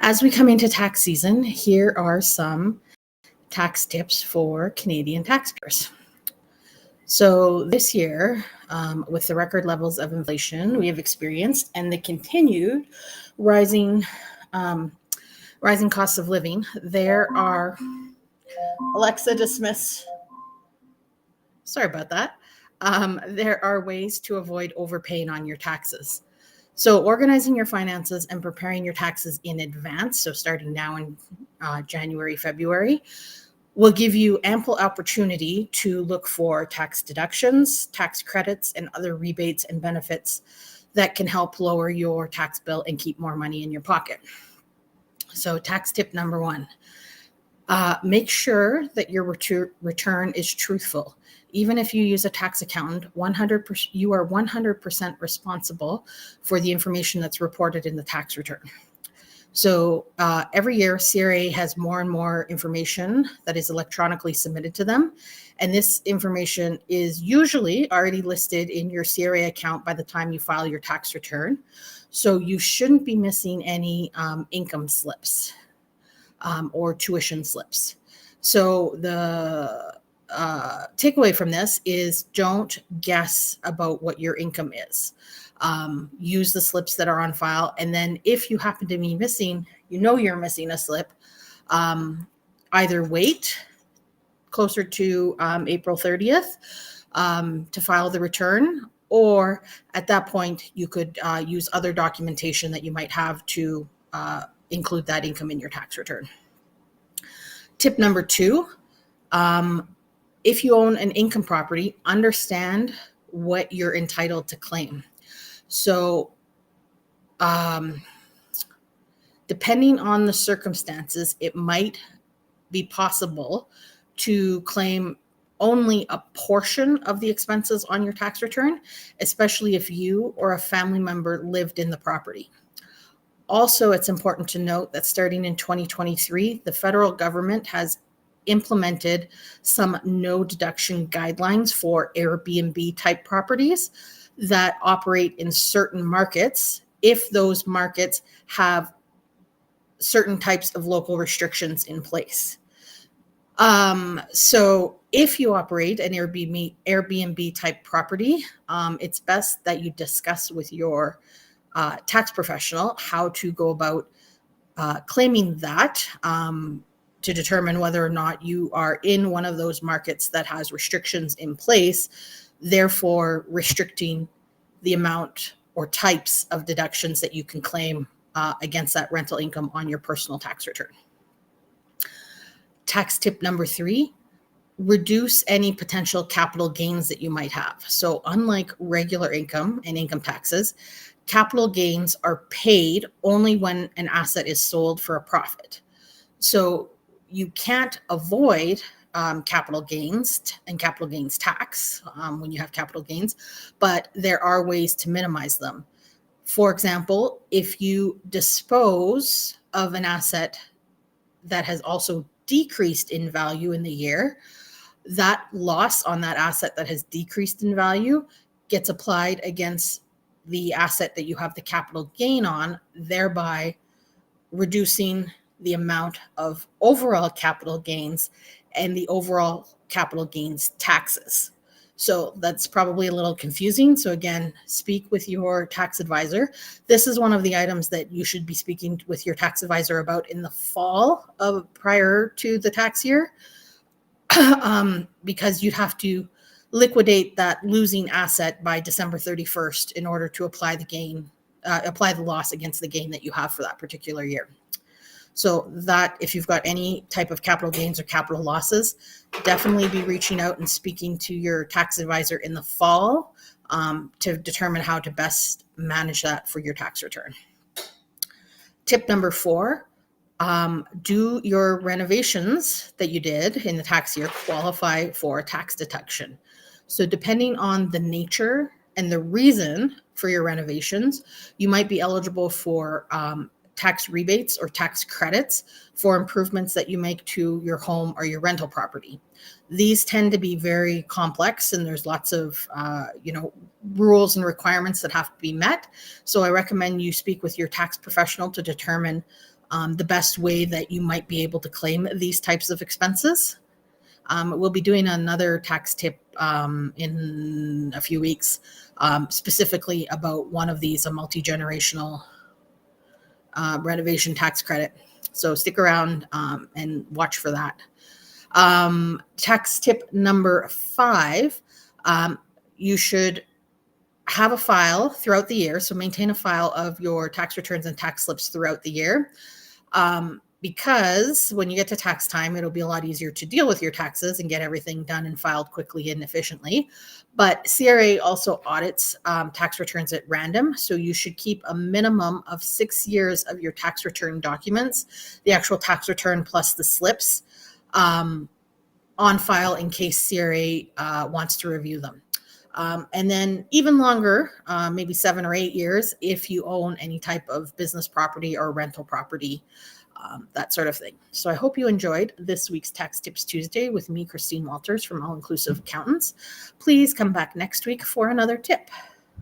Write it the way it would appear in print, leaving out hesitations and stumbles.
As we come into tax season, here are some tax tips for Canadian taxpayers. So, this year, with the record levels of inflation we have experienced and the continued rising um, rising costs of living, there are Alexa dismiss. Sorry about that. There are ways to avoid overpaying on your taxes. So, organizing your finances and preparing your taxes in advance, so starting now in January, February, will give you ample opportunity to look for tax deductions, tax credits, and other rebates and benefits that can help lower your tax bill and keep more money in your pocket. So, tax tip number one, make sure that your return is truthful. Even if you use a tax accountant, 100%, you are 100% responsible for the information that's reported in the tax return. So every year, CRA has more and more information that is electronically submitted to them. And this information is usually already listed in your CRA account by the time you file your tax return. So you shouldn't be missing any income slips or tuition slips. So the takeaway from this is don't guess about what your income is. Use the slips that are on file. And then if you happen to be missing, you're missing a slip, either wait closer to April 30th to file the return, or at that point, you could use other documentation that you might have to include that income in your tax return. Tip number two, if you own an income property, understand what you're entitled to claim. So, depending on the circumstances, it might be possible to claim only a portion of the expenses on your tax return, especially if you or a family member lived in the property. Also, it's important to note that starting in 2023, the federal government has implemented some no deduction guidelines for Airbnb type properties that operate in certain markets if those markets have certain types of local restrictions in place. So if you operate an Airbnb type property, it's best that you discuss with your tax professional how to go about claiming that to determine whether or not you are in one of those markets that has restrictions in place, therefore restricting the amount or types of deductions that you can claim against that rental income on your personal tax return. Tax tip number three, reduce any potential capital gains that you might have. So unlike regular income and income taxes, capital gains are paid only when an asset is sold for a profit. So you can't avoid capital gains and capital gains tax when you have capital gains, but there are ways to minimize them. For example, if you dispose of an asset that has also decreased in value in the year, that loss on that asset that has decreased in value gets applied against the asset that you have the capital gain on, thereby reducing the amount of overall capital gains and the overall capital gains taxes. So that's probably a little confusing. So again, speak with your tax advisor. This is one of the items that you should be speaking with your tax advisor about in the fall of prior to the tax year, because you'd have to liquidate that losing asset by December 31st in order to apply the loss against the gain that you have for that particular year. So that if you've got any type of capital gains or capital losses, definitely be reaching out and speaking to your tax advisor in the fall to determine how to best manage that for your tax return. Tip number four, do your renovations that you did in the tax year qualify for a tax deduction? So depending on the nature and the reason for your renovations, you might be eligible for tax rebates or tax credits for improvements that you make to your home or your rental property. These tend to be very complex, and there's lots of rules and requirements that have to be met. So I recommend you speak with your tax professional to determine the best way that you might be able to claim these types of expenses. We'll be doing another tax tip in a few weeks, specifically about one of these, a multi-generational renovation tax credit. So stick around and watch for that. Tax tip number 5, you should have a file throughout the year. So maintain a file of your tax returns and tax slips throughout the year. Because when you get to tax time, it'll be a lot easier to deal with your taxes and get everything done and filed quickly and efficiently. But CRA also audits tax returns at random. So you should keep a minimum of 6 years of your tax return documents, the actual tax return plus the slips, on file in case CRA wants to review them. And then even longer, maybe 7 or 8 years, if you own any type of business property or rental property, that sort of thing. So I hope you enjoyed this week's Tax Tips Tuesday with me, Christine Walters from All Inclusive Accountants. Please come back next week for another tip.